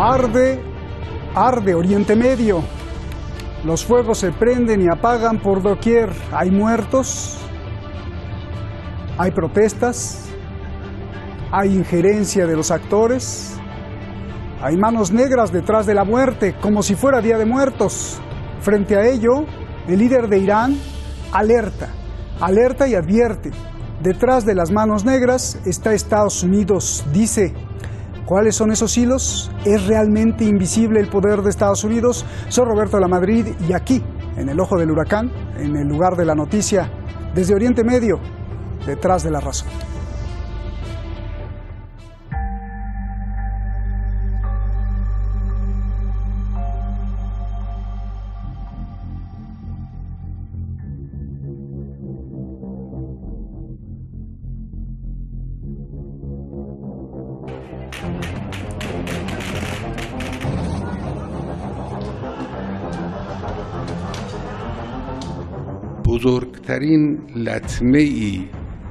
Arde, arde Oriente Medio. Los fuegos se prenden y apagan por doquier. Hay muertos, hay protestas, hay injerencia de los actores, hay manos negras detrás de la muerte, como si fuera Día de Muertos. Frente a ello, el líder de Irán alerta, alerta y advierte. Detrás de las manos negras está Estados Unidos, dice. ¿Cuáles son esos hilos? ¿Es realmente invisible el poder de Estados Unidos? Soy Roberto Lamadrid y aquí, en el ojo del huracán, en el lugar de la noticia, desde Oriente Medio, detrás de la razón. بزرگترین لطمه‌ای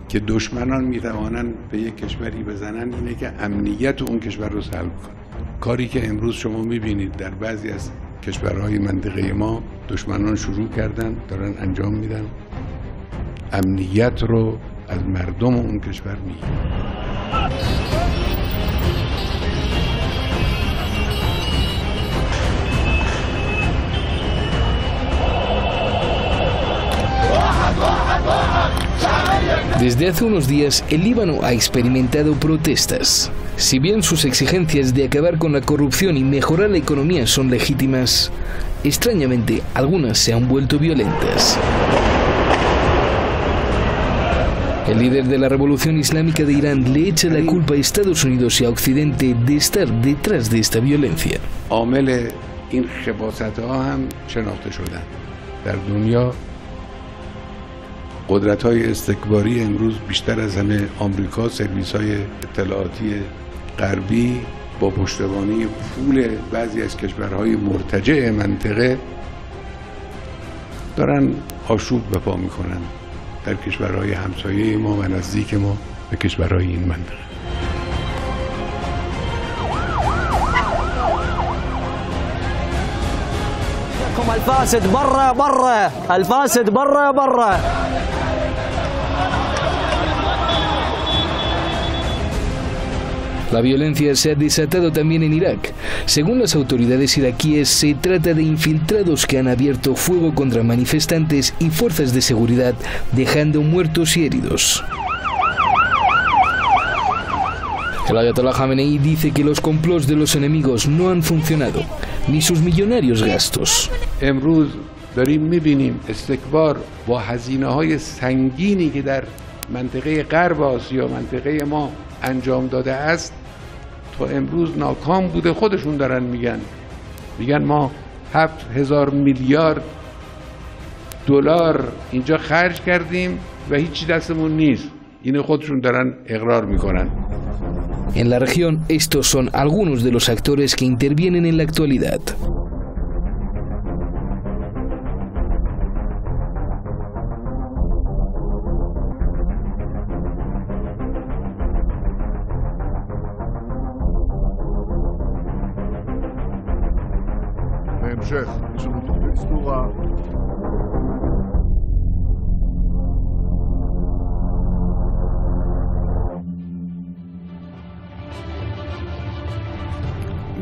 که دشمنان می‌توانند به یک کشوری بزنند اینه که امنیت اون کشور رو سلب کنند. کاری که امروز شما می‌بینید در بعضی از کشورهای منطقه ما دشمنان شروع کردن دارن انجام میدن، امنیت رو از مردم اون کشور میگیرن. Desde hace unos días, el Líbano ha experimentado protestas. Si bien sus exigencias de acabar con la corrupción y mejorar la economía son legítimas, extrañamente algunas se han vuelto violentas. El líder de la Revolución Islámica de Irán le echa la culpa a Estados Unidos y a Occidente de estar detrás de esta violencia. عامل این خباثت‌ها هم شناخته شدن. در دنیا قدرت‌های استکباری امروز بیشتر از همه آمریکا، سرویس‌های اطلاعاتی غربی با پشتیبانی پول بعضی از کشورهای مرتجع منطقه دارن آشوب به پا می‌کنن در کشورهای همسایه ما و نزدیک ما به کشورهای این منطقه. الفاسد برا برا الفاسد برا برا. La violencia se ha desatado también en Irak. Según las autoridades iraquíes, se trata de infiltrados que han abierto fuego contra manifestantes y fuerzas de seguridad, dejando muertos y heridos. El Ayatollah Khamenei dice que los complots de los enemigos no han funcionado, ni sus millonarios gastos. امروز داریم می‌بینیم استکبار با هزینه‌های سنگینی که در منطقه غرب آسیا، منطقه ما انجام داده است، تا امروز ناکام بوده. خودشون دارن میگن ما 7000 میلیارد دلار اینجا خرج کردیم و هیچی دستمون نیست. اینو خودشون دارن اقرار میکنن. En la región, estos son algunos de los actores que intervienen en la actualidad.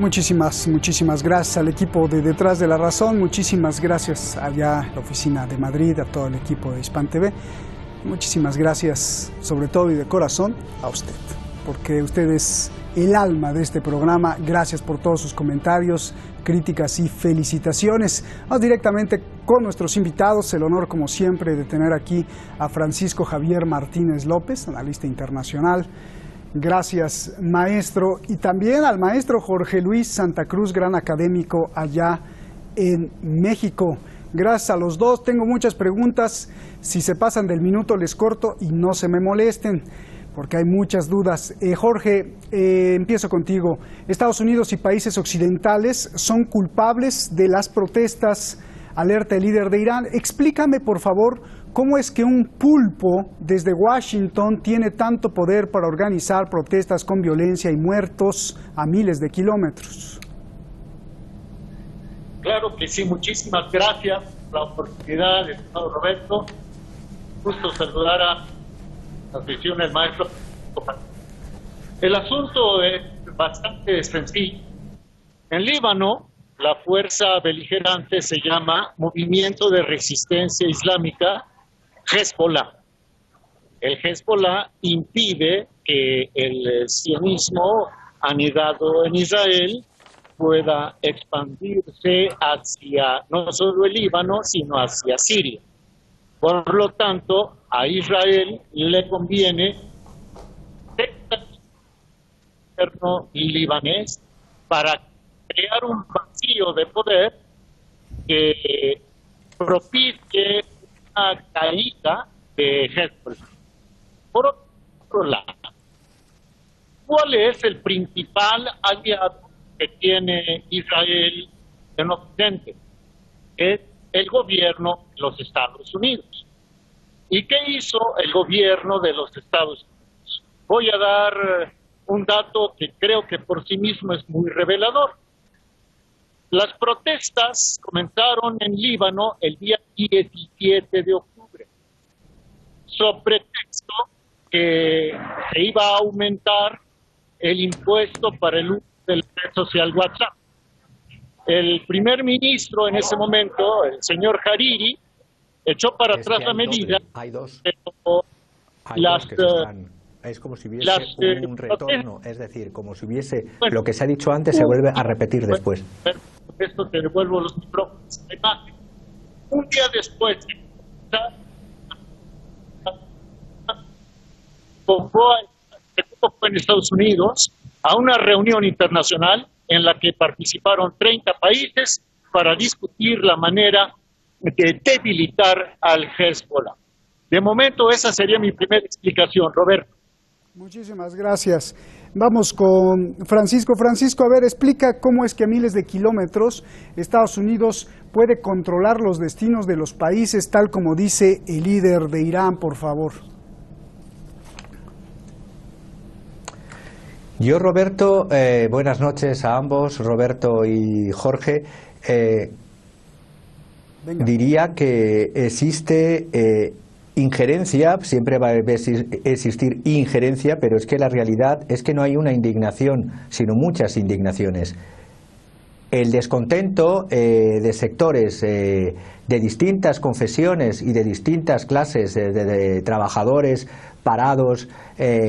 Muchísimas gracias al equipo de Detrás de la Razón, muchísimas gracias allá a la oficina de Madrid, a todo el equipo de Hispan TV, muchísimas gracias sobre todo y de corazón a usted, porque usted es el alma de este programa. Gracias por todos sus comentarios, críticas y felicitaciones. Vamos directamente con nuestros invitados, el honor como siempre de tener aquí a Francisco Javier Martínez López, analista internacional. Gracias, maestro, y también al maestro Jorge Luis Santa Cruz, gran académico allá en México. Gracias a los dos. Tengo muchas preguntas. Si se pasan del minuto les corto y no se me molesten, porque hay muchas dudas. Jorge, empiezo contigo. Estados Unidos y países occidentales son culpables de las protestas, alerta el líder de Irán. Explícame, por favor, ¿cómo es que un pulpo desde Washington tiene tanto poder para organizar protestas con violencia y muertos a miles de kilómetros? Claro que sí, muchísimas gracias por la oportunidad, estimado Roberto. Gusto saludar a la afición del maestro. El asunto es bastante sencillo. En Líbano, la fuerza beligerante se llama Movimiento de Resistencia Islámica Hezbollah. El Hezbollah impide que el sionismo anidado en Israel pueda expandirse hacia no solo el Líbano, sino hacia Siria. Por lo tanto, a Israel le conviene el gobierno libanés para crear un vacío de poder que propicie una caída de Hezbollah. Por otro lado, ¿cuál es el principal aliado que tiene Israel en Occidente? Es el gobierno de los Estados Unidos. ¿Y qué hizo el gobierno de los Estados Unidos? Voy a dar un dato que creo que por sí mismo es muy revelador. Las protestas comenzaron en Líbano el día 17 de octubre, sobre pretexto que se iba a aumentar el impuesto para el uso del red social WhatsApp. El primer ministro en ese momento, el señor Hariri, echó para atrás la medida. Hay dos. Pero es como si hubiese un retorno, es decir, como si hubiese lo que se ha dicho antes se vuelve a repetir después. Esto te devuelvo los micrófonos. Un día después, fue en Estados Unidos a una reunión internacional en la que participaron 30 países para discutir la manera de debilitar al Hezbollah. De momento esa sería mi primera explicación, Roberto. Muchísimas gracias. Vamos con Francisco. Francisco, a ver, explica cómo es que a miles de kilómetros Estados Unidos puede controlar los destinos de los países, tal como dice el líder de Irán, por favor. Yo, Roberto, buenas noches a ambos, Roberto y Jorge. Diría que existe injerencia, siempre va a existir injerencia, pero es que la realidad es que no hay una indignación, sino muchas indignaciones. El descontento de sectores de distintas confesiones y de distintas clases de trabajadores parados,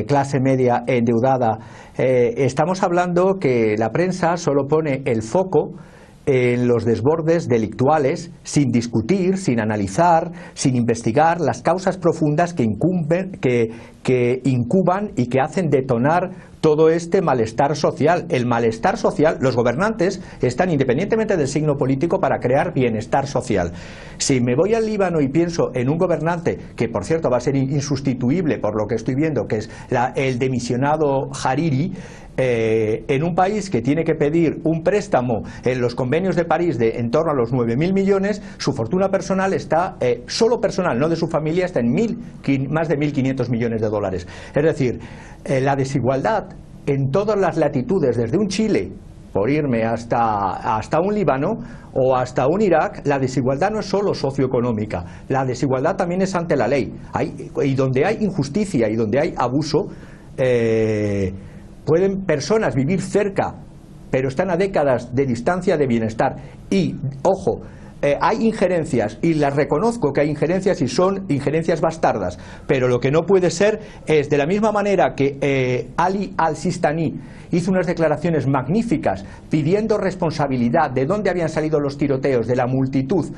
clase media endeudada. Estamos hablando que la prensa solo pone el foco en los desbordes delictuales, sin discutir, sin analizar, sin investigar las causas profundas que incuban y que hacen detonar todo este malestar social. El malestar social, los gobernantes están, independientemente del signo político, para crear bienestar social. Si me voy al Líbano y pienso en un gobernante, que por cierto va a ser insustituible por lo que estoy viendo, que es el demisionado Hariri, en un país que tiene que pedir un préstamo en los convenios de París de en torno a los 9.000 millones, su fortuna personal está, solo personal, no de su familia, está en más de 1.500 millones de dólares. Es decir, la desigualdad en todas las latitudes, desde un Chile, por irme hasta un Líbano o hasta un Irak, la desigualdad no es solo socioeconómica, la desigualdad también es ante la ley. Y donde hay injusticia y donde hay abuso, pueden personas vivir cerca, pero están a décadas de distancia de bienestar. Y, ojo, hay injerencias, y las reconozco que hay injerencias y son injerencias bastardas, pero lo que no puede ser es, de la misma manera que Ali al-Sistani hizo unas declaraciones magníficas pidiendo responsabilidad de dónde habían salido los tiroteos de la multitud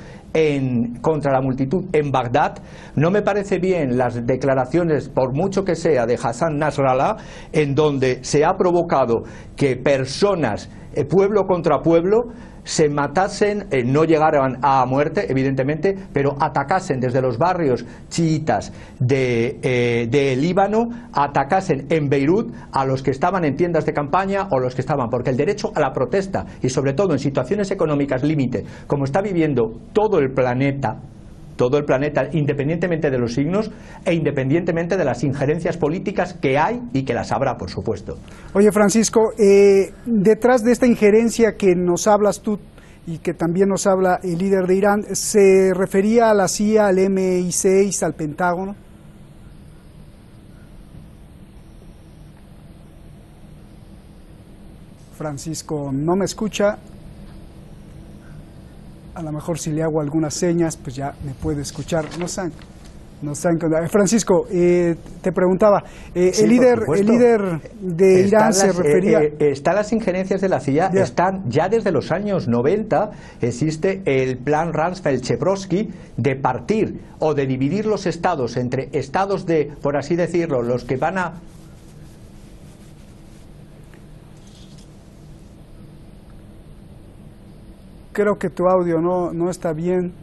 contra la multitud en Bagdad, no me parece bien las declaraciones, por mucho que sea, de Hassan Nasrallah, en donde se ha provocado que personas, pueblo contra pueblo, se matasen, no llegaran a muerte, evidentemente, pero atacasen desde los barrios chiitas de Líbano, atacasen en Beirut a los que estaban en tiendas de campaña o los que estaban, porque el derecho a la protesta, y sobre todo en situaciones económicas límite, como está viviendo todo el planeta, independientemente de los signos e independientemente de las injerencias políticas que hay y que las habrá, por supuesto. Oye, Francisco, detrás de esta injerencia que nos hablas tú, y que también nos habla el líder de Irán, ¿se refería a la CIA, al MI6, al Pentágono? Francisco no me escucha. A lo mejor si le hago algunas señas, pues ya me puede escuchar. No saben. Francisco, te preguntaba, Sí, el líder de Irán se refería... Están las injerencias de la CIA, están ya desde los años 90, existe el plan Rumsfeld-Chebrovsky de partir o de dividir los estados entre estados de, por así decirlo, los que van a... Creo que tu audio no está bien.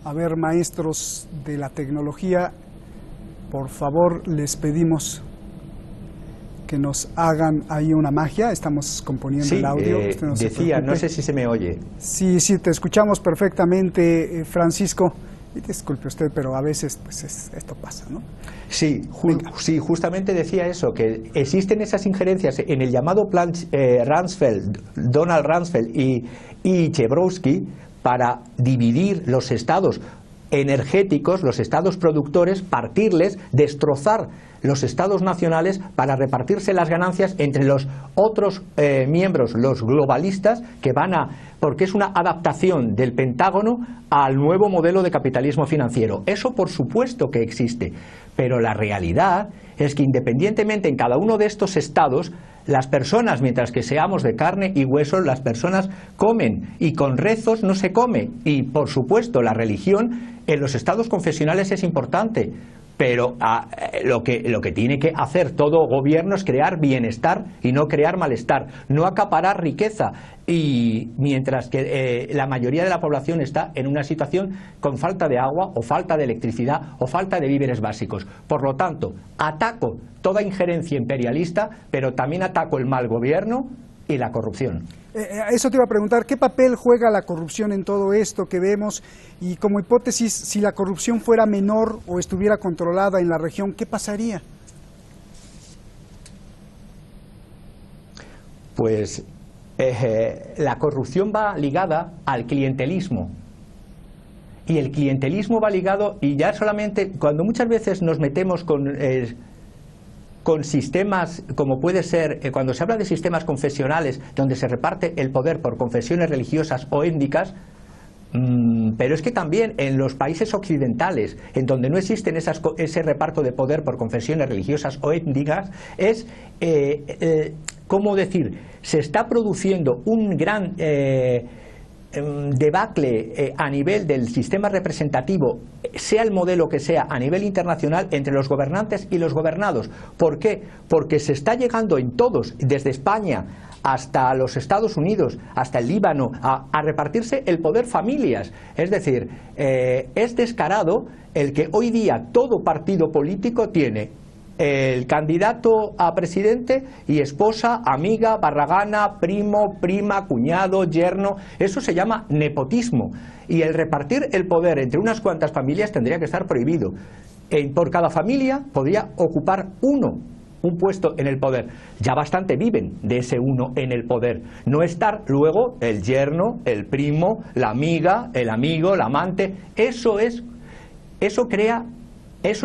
A ver, maestros de la tecnología, por favor, les pedimos que nos hagan ahí una magia. Estamos componiendo el audio. Decía, no sé si se me oye. Sí, te escuchamos perfectamente, Francisco. Y disculpe usted, pero a veces pues esto pasa, ¿no? Sí, justamente decía eso, que existen esas injerencias en el llamado plan Donald Rumsfeld y Chebrovsky, para dividir los estados energéticos, los estados productores, partirles, destrozar los estados nacionales para repartirse las ganancias entre los otros miembros, los globalistas, que van a... porque es una adaptación del Pentágono al nuevo modelo de capitalismo financiero. Eso por supuesto que existe, pero la realidad es que independientemente en cada uno de estos estados, las personas, mientras que seamos de carne y hueso, las personas comen, y con rezos no se come. Y por supuesto la religión en los estados confesionales es importante, pero lo que tiene que hacer todo gobierno es crear bienestar y no crear malestar, no acaparar riqueza. Y mientras que la mayoría de la población está en una situación con falta de agua o falta de electricidad o falta de víveres básicos. Por lo tanto, ataco toda injerencia imperialista, pero también ataco el mal gobierno y la corrupción. Eso te iba a preguntar, ¿qué papel juega la corrupción en todo esto que vemos? Y como hipótesis, si la corrupción fuera menor o estuviera controlada en la región, ¿qué pasaría? Pues la corrupción va ligada al clientelismo. Y el clientelismo va ligado, y ya solamente cuando muchas veces nos metemos con sistemas, como puede ser, cuando se habla de sistemas confesionales, donde se reparte el poder por confesiones religiosas o étnicas, pero es que también en los países occidentales, en donde no existen ese reparto de poder por confesiones religiosas o étnicas, es, ¿cómo decir?, se está produciendo un gran debacle a nivel del sistema representativo, sea el modelo que sea, a nivel internacional, entre los gobernantes y los gobernados. ¿Por qué? Porque se está llegando en todos, desde España hasta los Estados Unidos, hasta el Líbano, a repartirse el poder familias. Es decir, es descarado el que hoy día todo partido político tiene el candidato a presidente y esposa, amiga, barragana, primo, prima, cuñado, yerno. Eso se llama nepotismo. Y el repartir el poder entre unas cuantas familias tendría que estar prohibido. Por cada familia podría ocupar un puesto en el poder. Ya bastante viven de ese uno en el poder. No estar luego el yerno, el primo, la amiga, el amigo, el amante. Eso es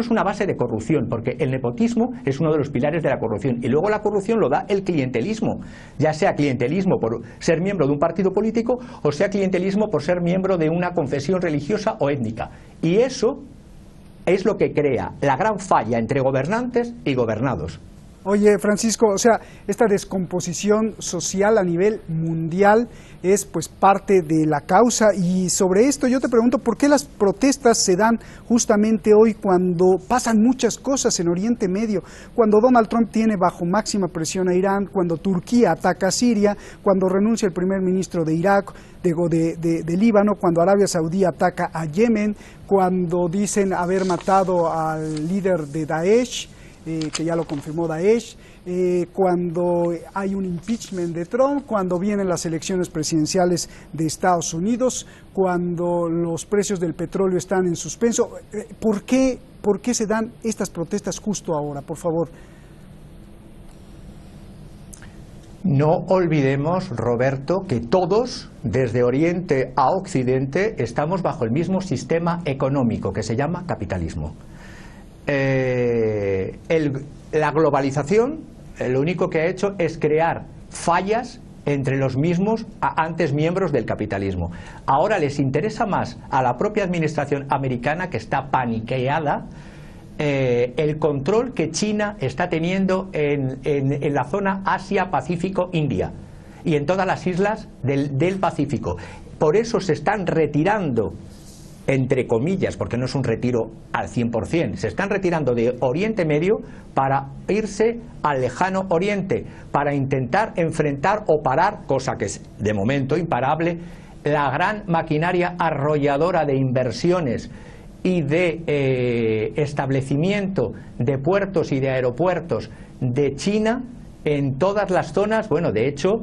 una base de corrupción, porque el nepotismo es uno de los pilares de la corrupción. Y luego la corrupción lo da el clientelismo, ya sea clientelismo por ser miembro de un partido político o sea clientelismo por ser miembro de una confesión religiosa o étnica. Y eso es lo que crea la gran falla entre gobernantes y gobernados. Oye, Francisco, o sea, esta descomposición social a nivel mundial es pues parte de la causa, y sobre esto yo te pregunto, ¿por qué las protestas se dan justamente hoy cuando pasan muchas cosas en Oriente Medio? Cuando Donald Trump tiene bajo máxima presión a Irán, cuando Turquía ataca a Siria, cuando renuncia el primer ministro de Irak, de Líbano, cuando Arabia Saudí ataca a Yemen, cuando dicen haber matado al líder de Daesh, que ya lo confirmó Daesh, cuando hay un impeachment de Trump, cuando vienen las elecciones presidenciales de Estados Unidos, cuando los precios del petróleo están en suspenso. ¿Por qué se dan estas protestas justo ahora, por favor? No olvidemos, Roberto, que todos, desde Oriente a Occidente, estamos bajo el mismo sistema económico que se llama capitalismo. La globalización lo único que ha hecho es crear fallas entre los mismos antes miembros del capitalismo. Ahora les interesa más a la propia administración americana, que está paniqueada, el control que China está teniendo en la zona Asia-Pacífico-India y en todas las islas del Pacífico. Por eso se están retirando, entre comillas, porque no es un retiro al 100%, se están retirando de Oriente Medio para irse al lejano Oriente, para intentar enfrentar o parar, cosa que es de momento imparable, la gran maquinaria arrolladora de inversiones y de establecimiento de puertos y de aeropuertos de China en todas las zonas. Bueno, de hecho,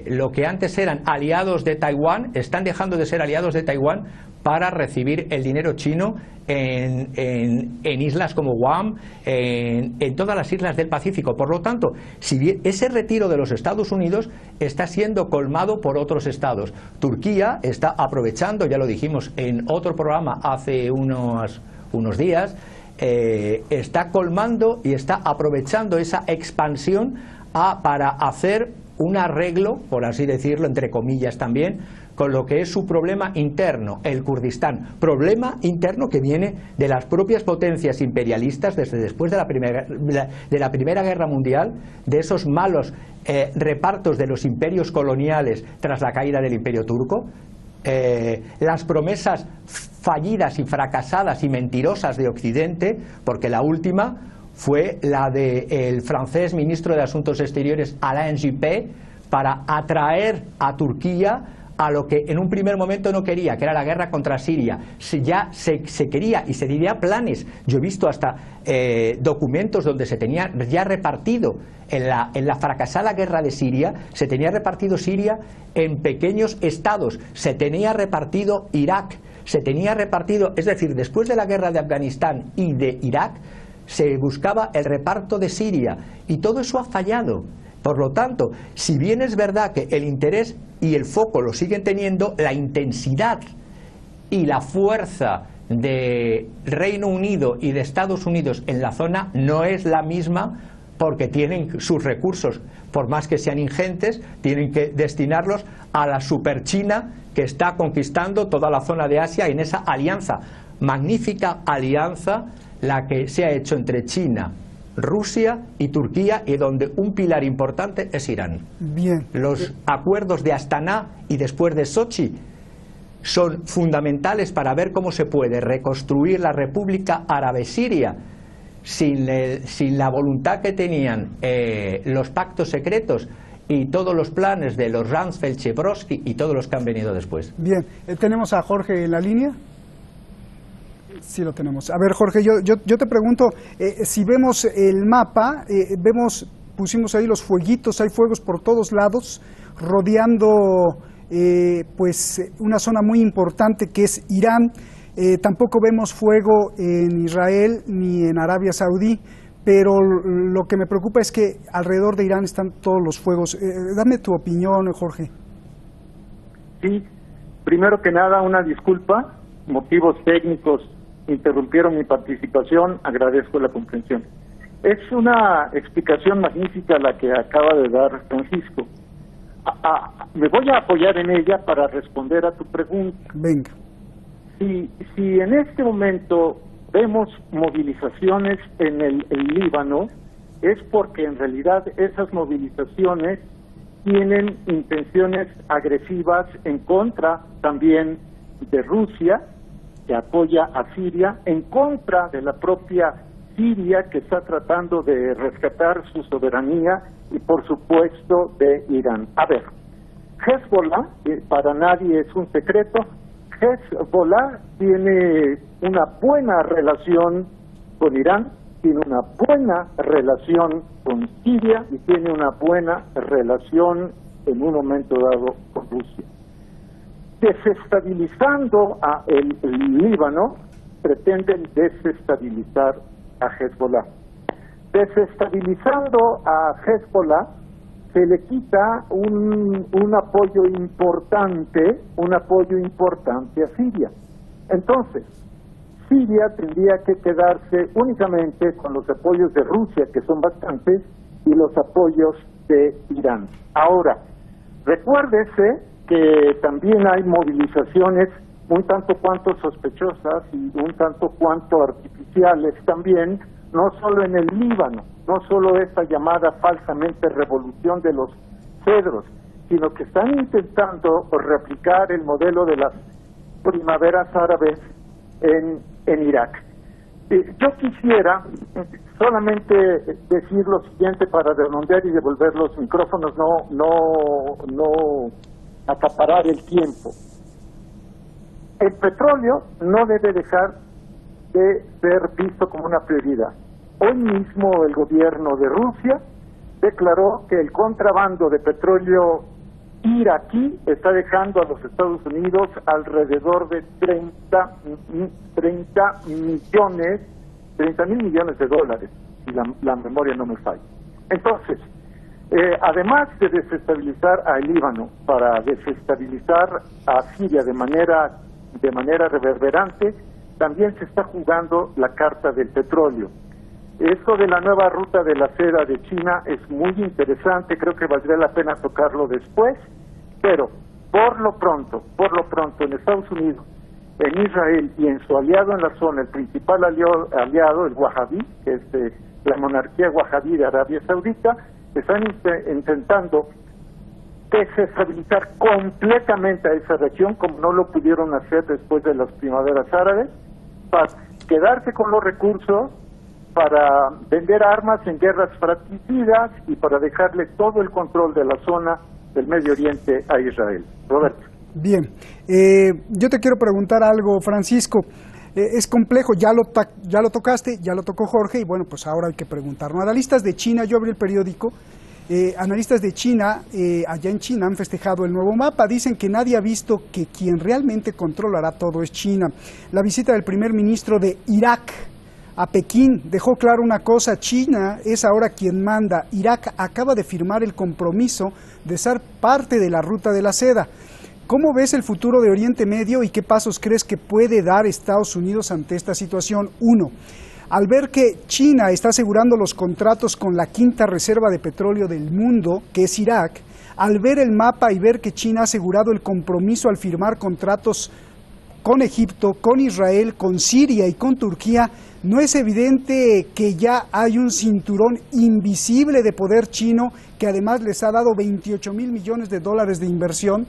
lo que antes eran aliados de Taiwán están dejando de ser aliados de Taiwán para recibir el dinero chino en islas como Guam, en todas las islas del Pacífico. Por lo tanto, si bien ese retiro de los Estados Unidos está siendo colmado por otros estados, Turquía está aprovechando, ya lo dijimos en otro programa hace unos días, está colmando y está aprovechando esa expansión para hacer un arreglo, por así decirlo, entre comillas también, con lo que es su problema interno, el Kurdistán. Problema interno que viene de las propias potencias imperialistas desde después de la Primera Guerra Mundial, de esos malos repartos de los imperios coloniales tras la caída del Imperio Turco, las promesas fallidas y fracasadas y mentirosas de Occidente, porque la última fue la del francés ministro de Asuntos Exteriores Alain Juppé para atraer a Turquía a lo que en un primer momento no quería, que era la guerra contra Siria. Ya se quería y se diría planes. Yo he visto hasta documentos donde se tenía ya repartido en la fracasada guerra de Siria, se tenía repartido Siria en pequeños estados, se tenía repartido Irak, se tenía repartido, es decir, después de la guerra de Afganistán y de Irak, se buscaba el reparto de Siria y todo eso ha fallado. Por lo tanto, si bien es verdad que el interés y el foco lo siguen teniendo, la intensidad y la fuerza de Reino Unido y de Estados Unidos en la zona no es la misma, porque tienen sus recursos, por más que sean ingentes, tienen que destinarlos a la superchina que está conquistando toda la zona de Asia en esa alianza, magnífica alianza, la que se ha hecho entre China, Rusia y Turquía, y donde un pilar importante es Irán. Bien. Los acuerdos de Astana y después de Sochi son fundamentales para ver cómo se puede reconstruir la República Árabe Siria sin la voluntad que tenían los pactos secretos y todos los planes de los Rumsfeld, Chebrovsky y todos los que han venido después. Bien, ¿tenemos a Jorge en la línea? Sí, lo tenemos. A ver, Jorge, yo te pregunto, si vemos el mapa, pusimos ahí los fueguitos, hay fuegos por todos lados, rodeando pues una zona muy importante que es Irán. Tampoco vemos fuego en Israel ni en Arabia Saudí, pero lo que me preocupa es que alrededor de Irán están todos los fuegos. Dame tu opinión, Jorge. Sí, primero que nada una disculpa, motivos técnicos interrumpieron mi participación, agradezco la comprensión. Es una explicación magnífica la que acaba de dar Francisco. Me voy a apoyar en ella para responder a tu pregunta. Venga. Si en este momento vemos movilizaciones en el Líbano, es porque en realidad esas movilizaciones tienen intenciones agresivas en contra también de Rusia, que apoya a Siria, en contra de la propia Siria, que está tratando de rescatar su soberanía, y por supuesto de Irán. A ver, Hezbollah, para nadie es un secreto, Hezbollah tiene una buena relación con Irán, tiene una buena relación con Siria y tiene una buena relación en un momento dado con Rusia. Desestabilizando a el Líbano, pretenden desestabilizar a Hezbollah. desestabilizando a Hezbollah, se le quita un apoyo importante a Siria. Entonces, Siria tendría que quedarse únicamente con los apoyos de Rusia, que son bastantes, y los apoyos de Irán. Ahora, recuérdese que también hay movilizaciones un tanto cuanto sospechosas y un tanto cuanto artificiales también, no solo en el Líbano, no solo esta llamada falsamente revolución de los cedros, sino que están intentando replicar el modelo de las primaveras árabes en Irak. Yo quisiera solamente decir lo siguiente para redondear y devolver los micrófonos, no acaparar el tiempo. El petróleo no debe dejar de ser visto como una prioridad. Hoy mismo el gobierno de Rusia declaró que el contrabando de petróleo iraquí está dejando a los Estados Unidos alrededor de 30 mil millones de dólares, si la memoria no me falla. Entonces, además de desestabilizar al Líbano, para desestabilizar a Siria de manera reverberante, también se está jugando la carta del petróleo. Esto de la nueva ruta de la seda de China es muy interesante, creo que valdría la pena tocarlo después, pero por lo pronto en Estados Unidos, en Israel y en su aliado en la zona, el principal aliado, el Wahhabí, que es la monarquía Wahhabí de Arabia Saudita, están intentando desestabilizar completamente a esa región, como no lo pudieron hacer después de las primaveras árabes, para quedarse con los recursos, para vender armas en guerras fratricidas y para dejarle todo el control de la zona del Medio Oriente a Israel. Roberto. Bien, yo te quiero preguntar algo, Francisco. Es complejo, ya lo tocaste, ya lo tocó Jorge, y bueno, pues ahora hay que preguntarnos. Analistas de China, yo abrí el periódico, analistas de China, allá en China han festejado el nuevo mapa, dicen que nadie ha visto que quien realmente controlará todo es China. La visita del primer ministro de Irak a Pekín dejó claro una cosa: China es ahora quien manda. Irak acaba de firmar el compromiso de ser parte de la ruta de la seda. ¿Cómo ves el futuro de Oriente Medio y qué pasos crees que puede dar Estados Unidos ante esta situación? Uno, al ver que China está asegurando los contratos con la quinta reserva de petróleo del mundo, que es Irak, al ver el mapa y ver que China ha asegurado el compromiso al firmar contratos con Egipto, con Israel, con Siria y con Turquía, ¿no es evidente que ya hay un cinturón invisible de poder chino que además les ha dado 28 mil millones de dólares de inversión?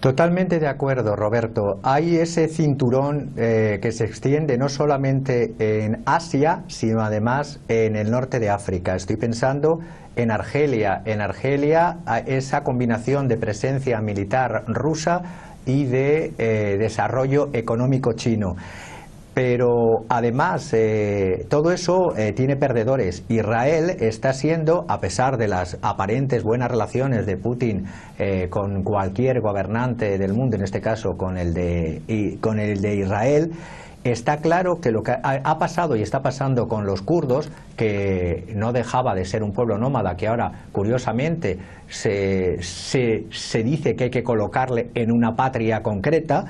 Totalmente de acuerdo, Roberto. Hay ese cinturón que se extiende no solamente en Asia, sino además en el norte de África. Estoy pensando en Argelia. En Argelia, esa combinación de presencia militar rusa y de desarrollo económico chino. Pero además todo eso tiene perdedores. Israel está siendo, a pesar de las aparentes buenas relaciones de Putin con cualquier gobernante del mundo, en este caso con el de Israel, está claro que lo que ha pasado y está pasando con los kurdos, que no dejaba de ser un pueblo nómada, que ahora curiosamente se dice que hay que colocarle en una patria concreta,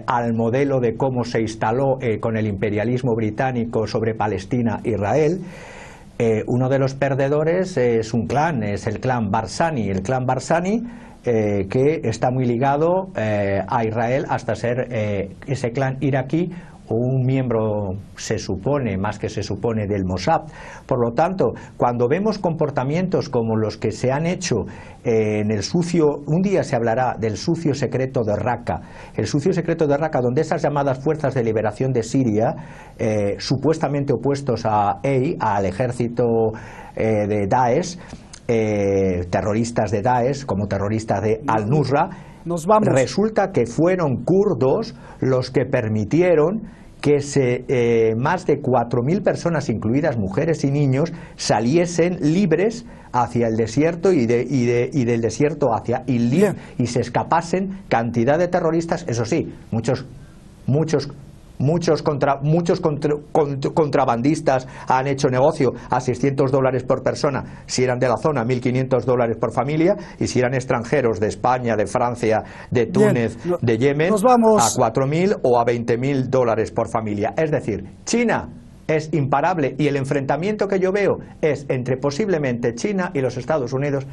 al modelo de cómo se instaló con el imperialismo británico sobre Palestina e Israel. Uno de los perdedores es un clan, es el clan Barzani. El clan Barzani, que está muy ligado a Israel hasta ser ese clan iraquí, un miembro, se supone, más que se supone, del Mossad. Por lo tanto, cuando vemos comportamientos como los que se han hecho en el sucio, un día se hablará del sucio secreto de Raqqa, el sucio secreto de Raqqa, donde esas llamadas fuerzas de liberación de Siria, supuestamente opuestos al ejército de Daesh, terroristas de Daesh, como terroristas de Al-Nusra, resulta que fueron kurdos los que permitieron que más de 4.000 personas, incluidas mujeres y niños, saliesen libres hacia el desierto y del desierto hacia Idlib y se escapasen cantidad de terroristas, eso sí, muchos muchos contrabandistas han hecho negocio a $600 por persona, si eran de la zona, $1.500 por familia, y si eran extranjeros de España, de Francia, de Túnez, de Yemen, a $4.000 o a $20.000 por familia. Es decir, China es imparable, y el enfrentamiento que yo veo es entre posiblemente China y los Estados Unidos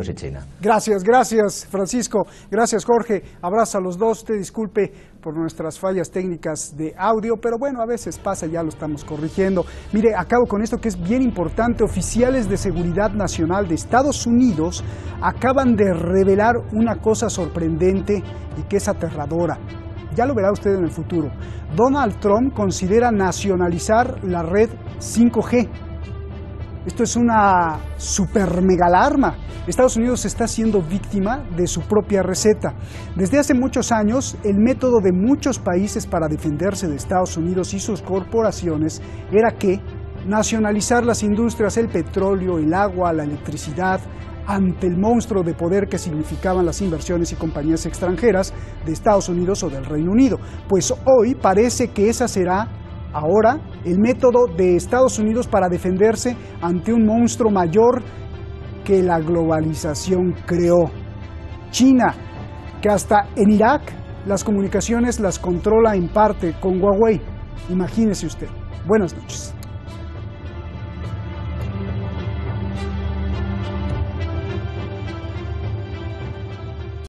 y China. Gracias Francisco, gracias Jorge, abrazo a los dos, te disculpe por nuestras fallas técnicas de audio, pero bueno, a veces pasa, ya lo estamos corrigiendo. Mire, acabo con esto que es bien importante. Oficiales de seguridad nacional de Estados Unidos acaban de revelar una cosa sorprendente y que es aterradora. Ya lo verá usted en el futuro. Donald Trump considera nacionalizar la red 5G. Esto es una super mega alarma. Estados Unidos está siendo víctima de su propia receta. Desde hace muchos años, el método de muchos países para defenderse de Estados Unidos y sus corporaciones era que nacionalizar las industrias, el petróleo, el agua, la electricidad, ante el monstruo de poder que significaban las inversiones y compañías extranjeras de Estados Unidos o del Reino Unido. Pues hoy parece que esa será ahora el método de Estados Unidos para defenderse ante un monstruo mayor que la globalización creó. China, que hasta en Irak las comunicaciones las controla en parte con Huawei. Imagínese usted. Buenas noches.